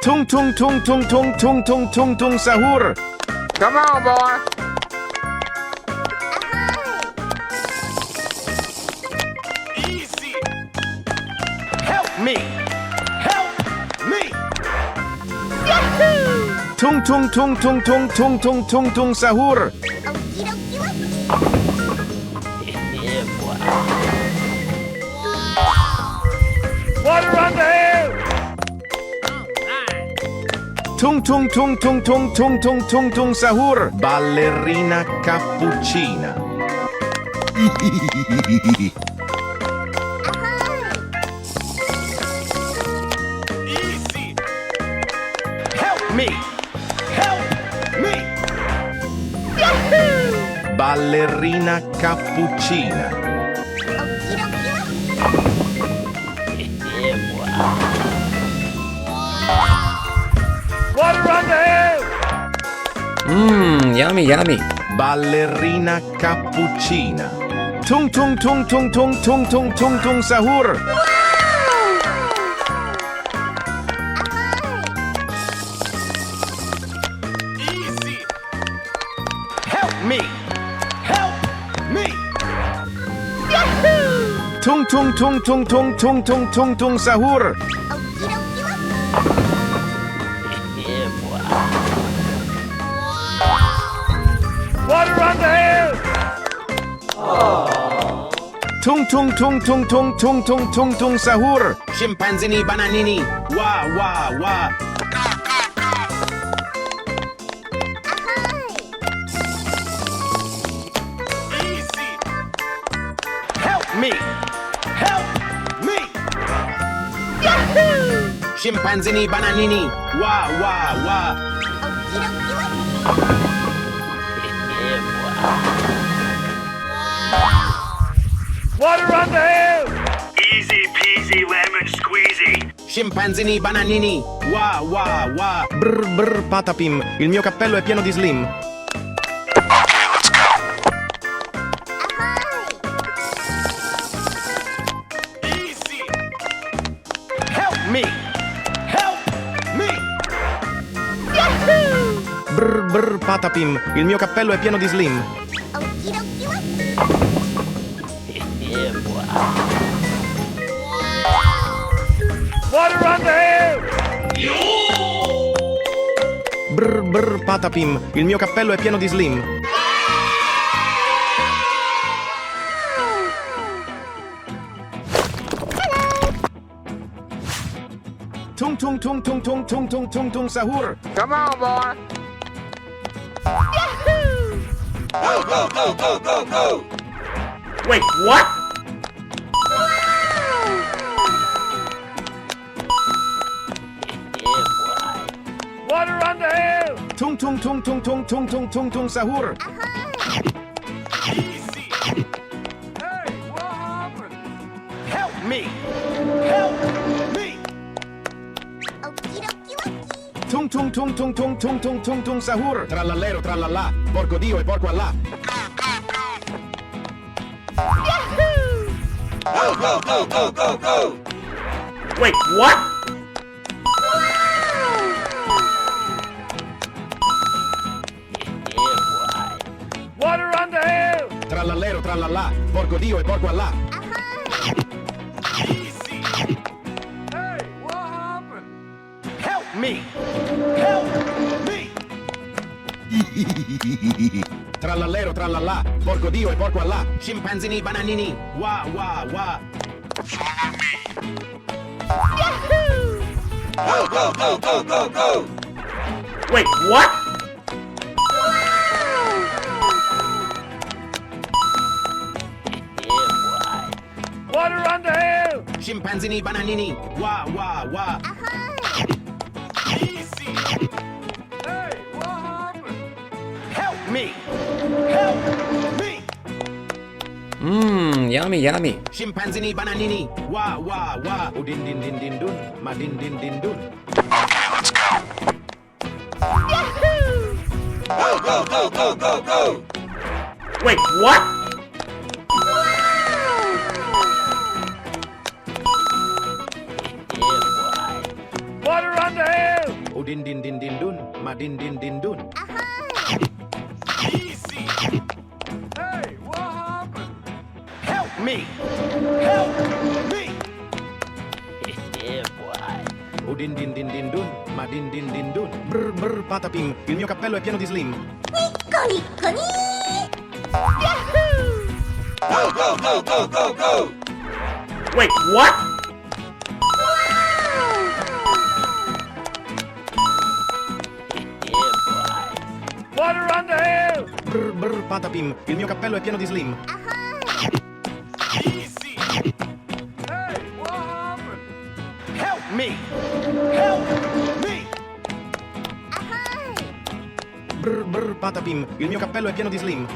Tung tung tung tung tung tung tung tung tung sahur. Come on, boy. Easy. Help me. Help me. Yahoo! Tung tung tung tung tung tung tung tung tung sahur. Okie dokie. Water on the hill. Tung tung tung tung tung tung tung tung tung sahur. Ballerina cappuccina. Easy. Help me. Help me. Yahoo! Ballerina cappuccina. Okie dokie. Water on the hill. Yummy, yummy. Ballerina cappuccina. Tung tung tung tung tung tung tung tung tung sahur. Easy. Help me. Help me. Yahoo! Tung tung tung tung tung tung tung tung tung sahur. Okie dokie. Water on the hill. Tung tung tung tung tung tung tung tung tung sahur. Scimpanzini bananini. Wah wah wah. Easy. Help me. Help me. Yahoo! Scimpanzini bananini. Wah wah wah. Okie dokie. Water on the hill. Easy peasy lemon squeezy. Scimpanzini bananini. Wah wah wah. Brr brr patapim. Il mio cappello è pieno di slim. Easy. Help me. Help me. Yahoo! Brr brr patapim. Il mio cappello è pieno di slim. Okie dokie. Water on the hill. Brr brr patapim. Il mio cappello è pieno di slim. Tung tung tung tung tung tung tung tung tung sahur. Come on, boy. Yahoo! Wait, what? Water on the hill. Tung tung tung tung tung tung tung tung tung sahur. Easy. Hey, what happened? Help me. Help me. Okie dokie. Tung tung tung tung tung tung tung tung tung sahur. Trallallero trallallà. Porco Dio e porco Allah. Yahoo! Wait, what? Water on the hill. Trallallero trallallà. Porco Dio e porco Allah. Easy. Hey, what happened? Help me. Help me. Trallallero trallallà. Porco Dio e porco Allah. Scimpanzini bananini. Wah wah wah. Yahoo! Wait, what? Water on the hill. Scimpanzini bananini. Wah wah wah. Easy. Hey, what happened? Help me. Help me. Yummy, yummy. Scimpanzini bananini. Wah wah wah. Udin din din din dun. Ma din din din dun. Yahoo! Wait, what? Udin din din din dun, madin din din dun. Easy. Hey, what happened? Help me! Help me! Yeah, boy. Udin din din din dun, madin din din dun. Brr brr patapim, il mio cappello è pieno di slim. Wait, what? Yeah, boy. Water on the hill. Brr brr patapim, il mio cappello è pieno di slim. Easy. Hey, what happened? Help me! Help me! Brr brr patapim, il mio cappello è pieno di slim.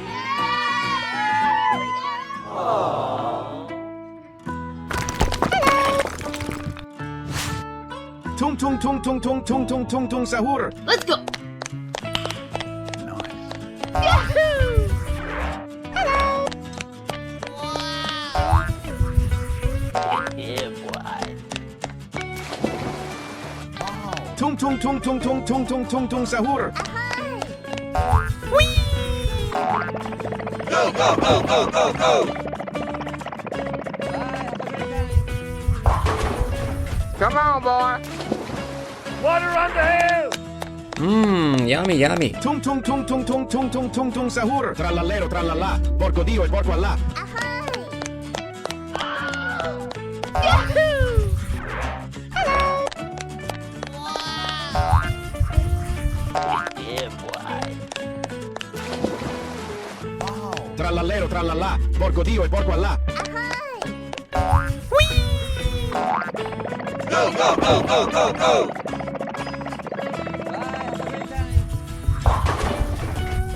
Tung tung tung tung tung tung tung tung tung sahur. Let's go. Yeah, boy. Tung tung tung tung tung tung tung tung tung sahur. Come on, boy. Water on the hill. Mmm, yummy, yummy. Tung tung tung tung tung tung tung tung tung sahur. Trallallero trallallà, porco Dio e porco Allah. Yeah, boy. Trallallero trallallà, porco Dio e porco Allah.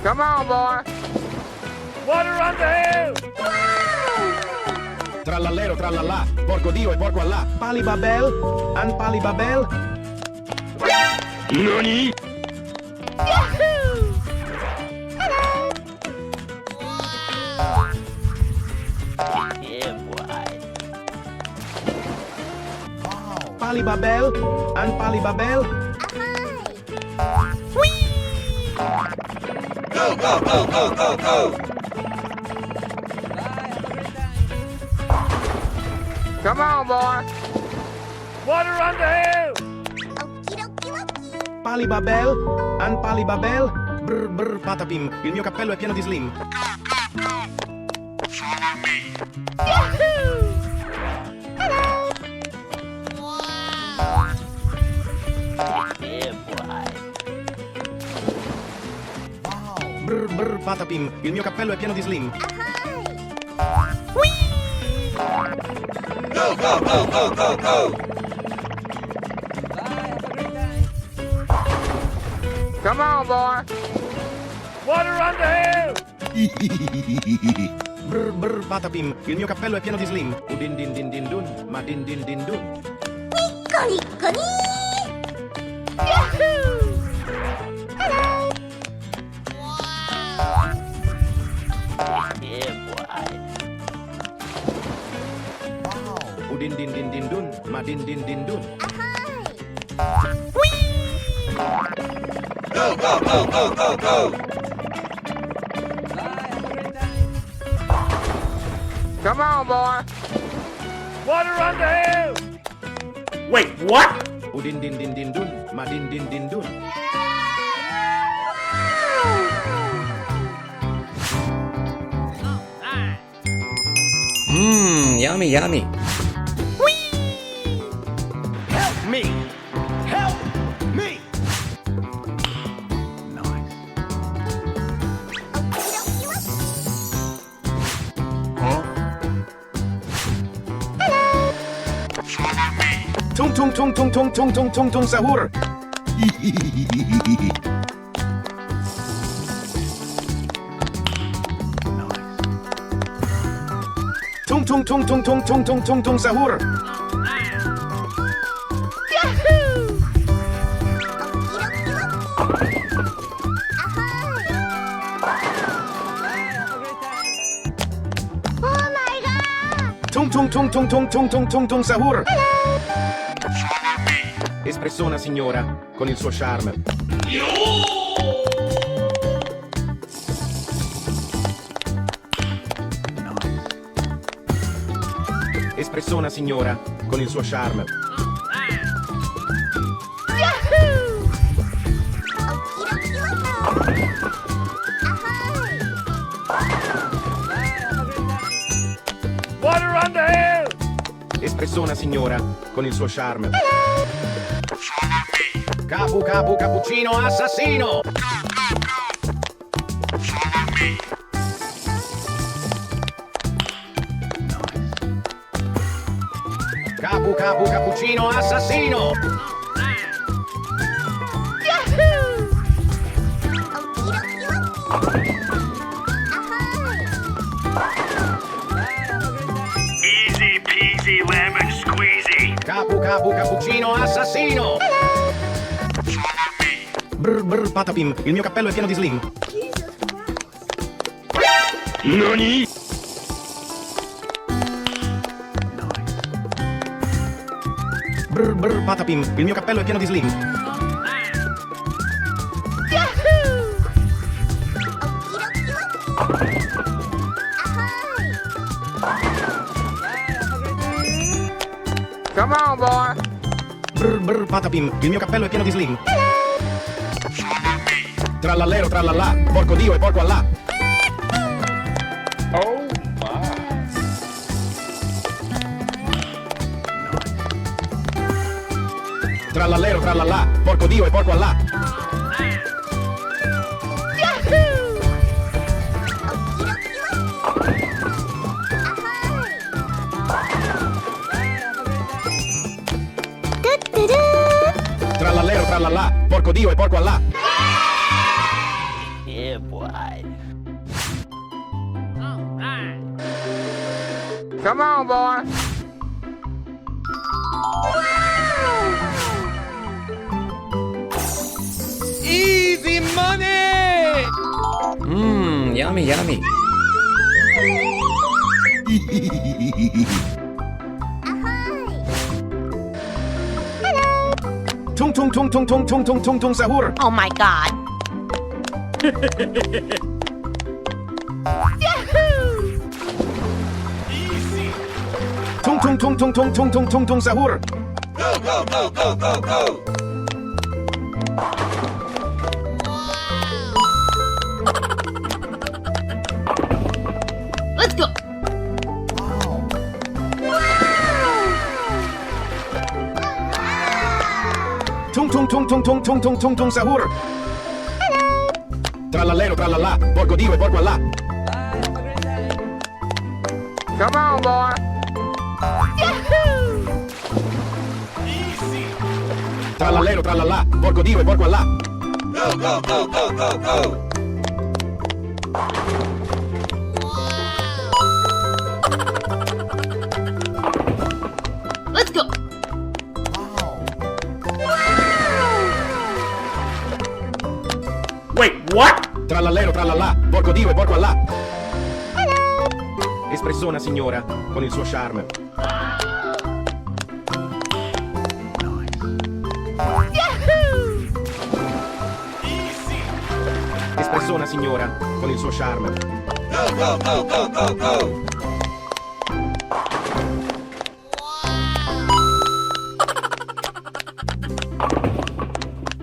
Come on, boy. Water on the hill. Trallallero trallallà, porco Dio e porco Allah. Pali babel, an pali babel. Nani? Yeah, boy. Pali babel, an pali babel. Come on, boy. Water on the hill. Pali babel, an pali babel. Brr brr patapim, il mio cappello è pieno di slim. Yeah, boy. Brr brr patapim, il mio cappello è pieno di slim. Come on, boy. Water on the hill. Brr brr patapim, il mio cappello è pieno di slim. Udin din din din dun, ma din din din dun. Yeah, boy. Udin din din din dun, ma din din din dun. Come on, boy. Water on the hill. Wait, what? Udin din din din dun, ma din din din dun. Mmm, yummy, yummy. Help me! Help me! Tung tung tung tung tung tung tung tung tung sahur. Tung tung tung tung tung tung tung tung tung sahur. Tung tung tung tung tung tung tung tung tung sahur. Espressiona signora con il suo charme. Espressiona signora con il suo charme. Water on the hill! Espressiona signora con il suo charme. Capu capu cappuccino assassino! Capu capu cappuccino assassino! Easy peasy lemon squeezy. Capu capu cappuccino assassino! Brr brr patapim, il mio cappello è pieno di slim. Nani? Brr brr patapim, il mio cappello è pieno di slim. Come on, boy. Brr brr patapim, il mio cappello è pieno di slim. Trallallero trallallà, porco Dio e porco Allah. Oh my. Trallallero trallallà, porco Dio e porco Allah. Trallallero trallallà, porco Dio e porco Allah. Yeah, boy. Come on, boy. Easy money! Mmm, yummy, yummy. Tung tung tung tung tung tung tung tung tung sahur. Oh my god. Tung tung tung tung tung tung tung tung tung sahur. Let's go. Tung tung tung tung tung tung tung tung tung sahur. Trallallero trallallà, porco Dio e porco Allah. Come on, boy. Trallallero trallallà, porco Dio e porco Allah. Let's go. Wait, what? Trallallero trallallà, porco Dio e porco Allah. Espressiona signora con il suo charme. Espressiona signora con il suo charme.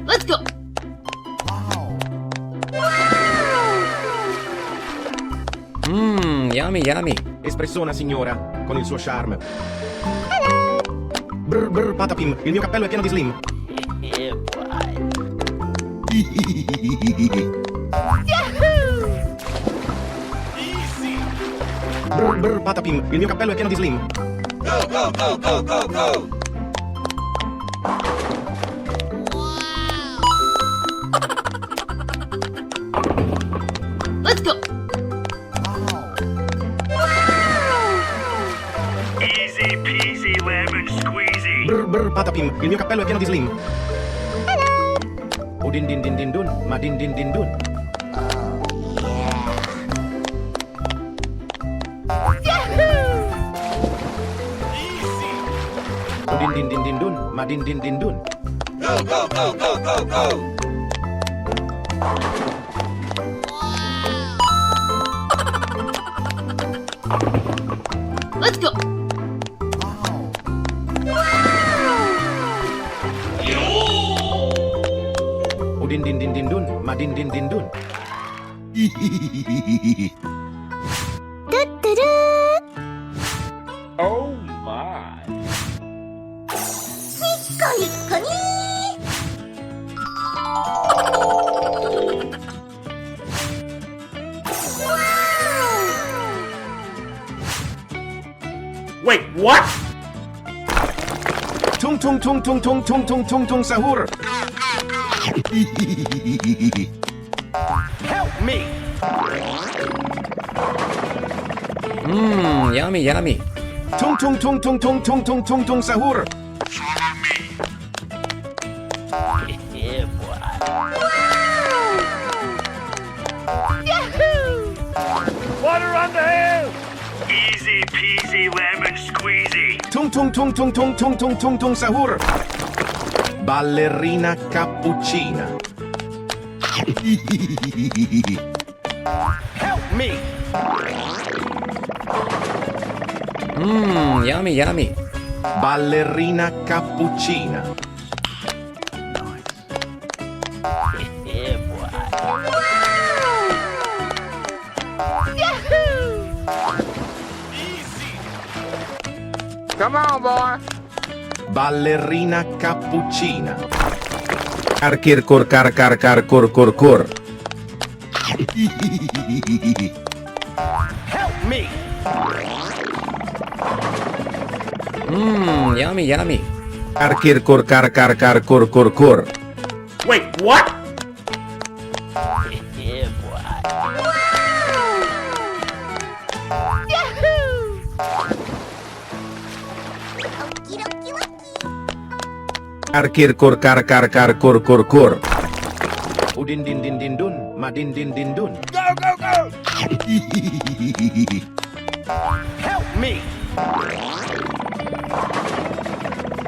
Let's go. Mmm, yummy, yummy. Espressiona signora con il suo charme. Brr brr patapim, il mio cappello è pieno di slim. Yeah, boy. Brr brr patapim, il mio cappello è pieno di slim. Let's go. Easy peasy lemon squeezy. Brr brr patapim, il mio cappello è pieno di slim. O din din din din dun, ma din din din dun. O din din din din dun, ma din din din dun. Let's go. Udin din din din dun, madin din din dun. Oh my. コリコリ Wait, what? Tung tung tung tung tung tung tung tung tung sahur. Help me. Mmm, yummy, yummy. Tung tung tung tung tung tung tung tung tung sahur. Yeah, boy. Water on the hill. Easy peasy lemon squeezy. Tung tung tung tung tung tung tung tung tung sahur. Ballerina cappuccina. Help me. Mmm, yummy, yummy. Ballerina cappuccina. Yeah, boy. Come on, boy. Ballerina cappuccina. Kir kor kar kar kar kor kor kor. Help me. Mmm, yummy, yummy. Kir kor kar kar kar kor kor kor. Wait, what? Yeah, boy. Kir kor kar kar kar kor kor kor. Udin din din din dun, madin din din dun. Go, go, go. Help me.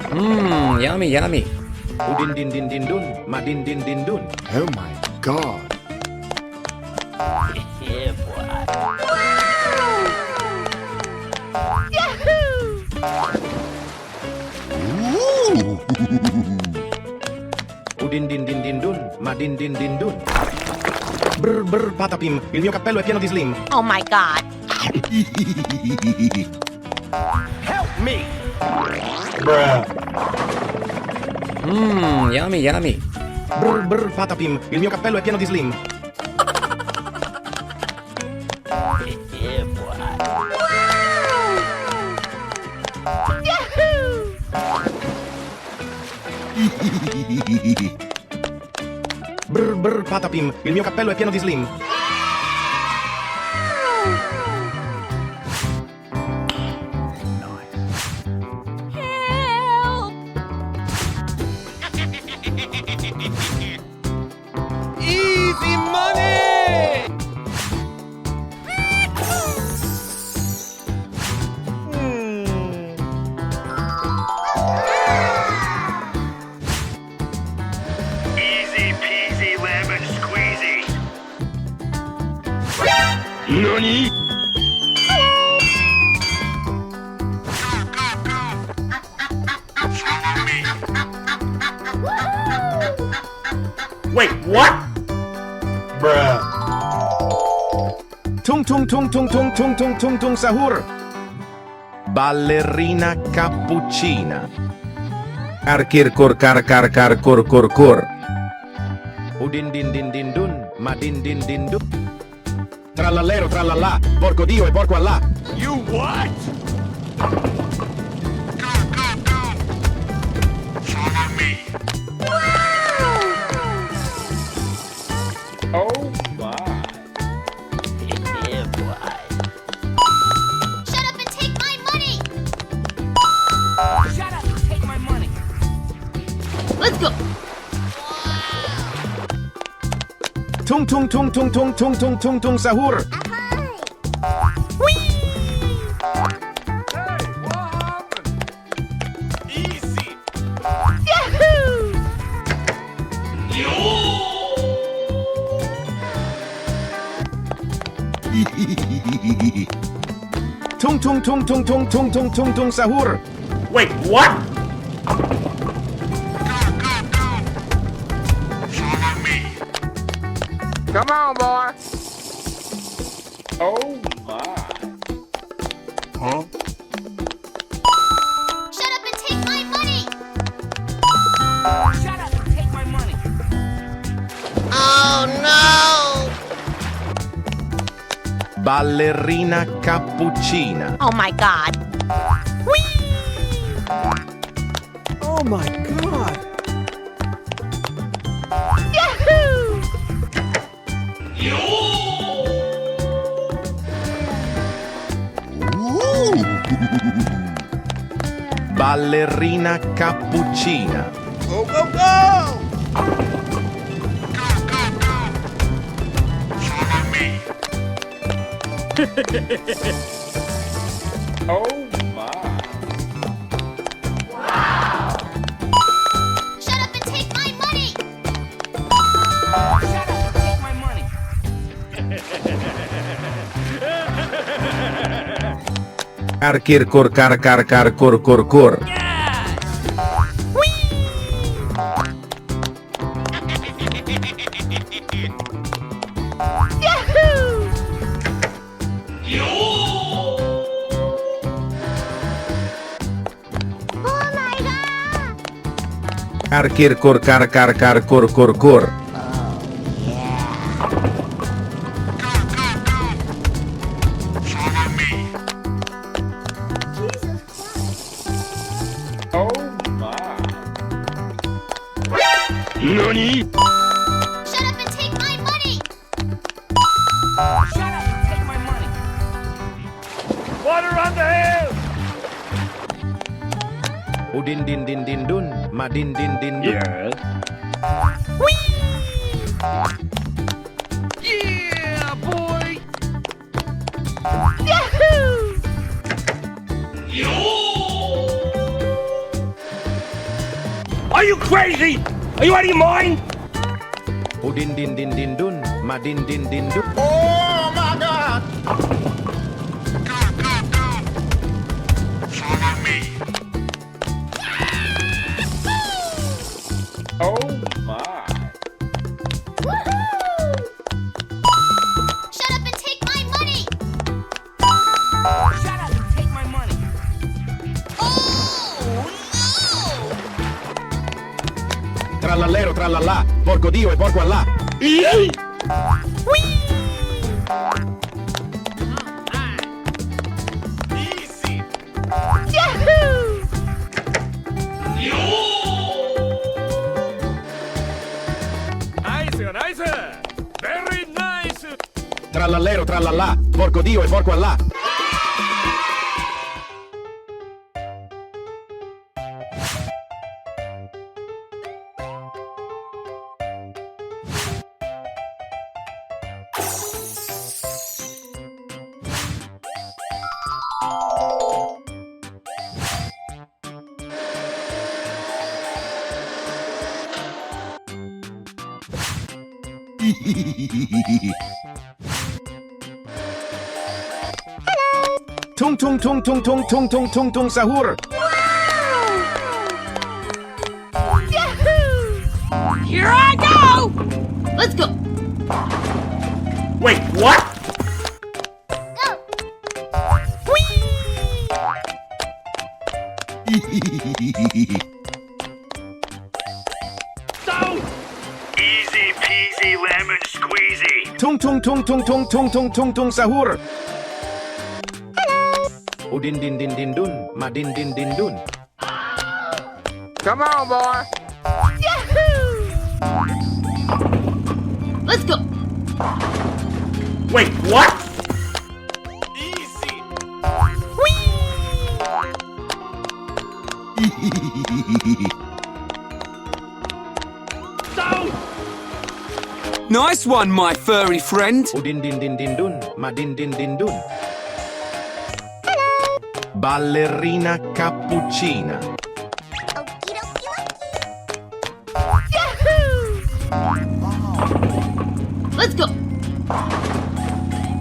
Mmm, yummy, yummy. Udin din din din dun, madin din din dun. Oh my god. Yeah, boy. Udin din din din dun, madin din din dun. Brr patapim, il mio cappello è pieno di slim. Oh my god. Help me. Mmm, yummy, yummy. Brr patapim, il mio cappello è pieno di slim. Yeah, boy. Brr patapim, il mio cappello è pieno di slim. Help. Easy money. Easy peasy lemon squeezy. Nani? Wait, what? Tung tung tung tung tung tung tung tung tung sahur. Ballerina cappuccina. Kir kor kar kar kar kor kor kor. Udin din din din dun, madin din din dun. Trallallero trallallà, porco Dio e porco Allah. You what? Oh my. Yeah, boy. Shut up and take my money. Shut up and take my money. Let's go. Tung tung tung tung tung tung tung tung tung sahur. Hey, what happened? Easy. Tung tung tung tung tung tung tung tung tung sahur. Wait, what? Come on, boy. Oh my. Shut up and take my money! Shut up and take my money. Oh no! Ballerina cappuccina. Oh my god. Oh my god. Yahoo! Ballerina cappuccina. Go, go, go! Oh my. Shut up and take my money! Shut up and take my money. Arkir kor kar kar kar kor kor kor. Yahoo! Oh my god! Arkir kor kar kar kar kor kor kor. Oh my. Nani? Shut up and take my money! Shut up and take my money. Water on the hill! Udin din din din dun. Madin din din dun. Yes. Yeah, boy. Yahoo! Are you crazy? Are you out of your mind? Udin din din din dun. Madin din din dun. Oh my god! Oh my. Woohoo! Shut up and take my money! Shut up and take my money. Oh no! Trallallero trallallà. Porco Dio e porco Allah. Easy. Yahoo! Nice, nice. Very nice. Trallallero trallallà. Porco Dio e porco Allah. Tung tung tung tung tung tung tung tung tung sahur. Yahoo! Here I go! Let's go! Wait, what? Go! Don't! Easy peasy lemon squeezy. Tung tung tung tung tung tung tung tung tung sahur. Udin din din din dun. Madin din din dun. Come on, boy. Yahoo! Let's go! Wait, what? Easy. Don't! Nice one, my furry friend. Udin din din din dun. Madin din din dun. Ballerina cappuccina. Okie dokie dokie. Yahoo! Let's go!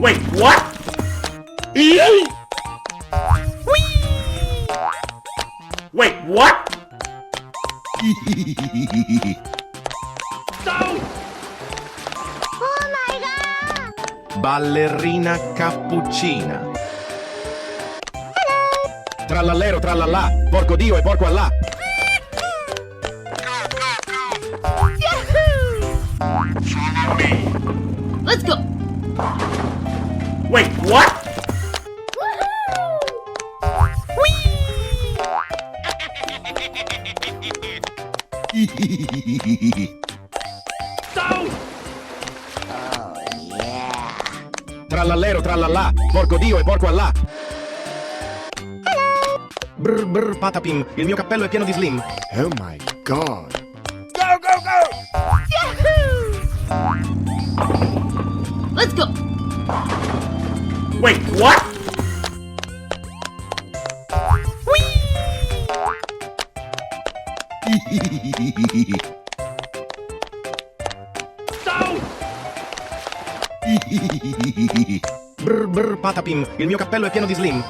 Wait, what? Wait, what? Don't! Oh my god! Ballerina cappuccina. Trallallero trallallà, porco Dio e porco Allah. Let's go! Wait, what? Don't! Trallallero trallallà, porco Dio e porco Allah. Brr brr patapim, il mio cappello è pieno di slim. Oh my god. Go, go, go! Let's go! Wait, what? Don't! Brr brr patapim, il mio cappello è pieno di slim.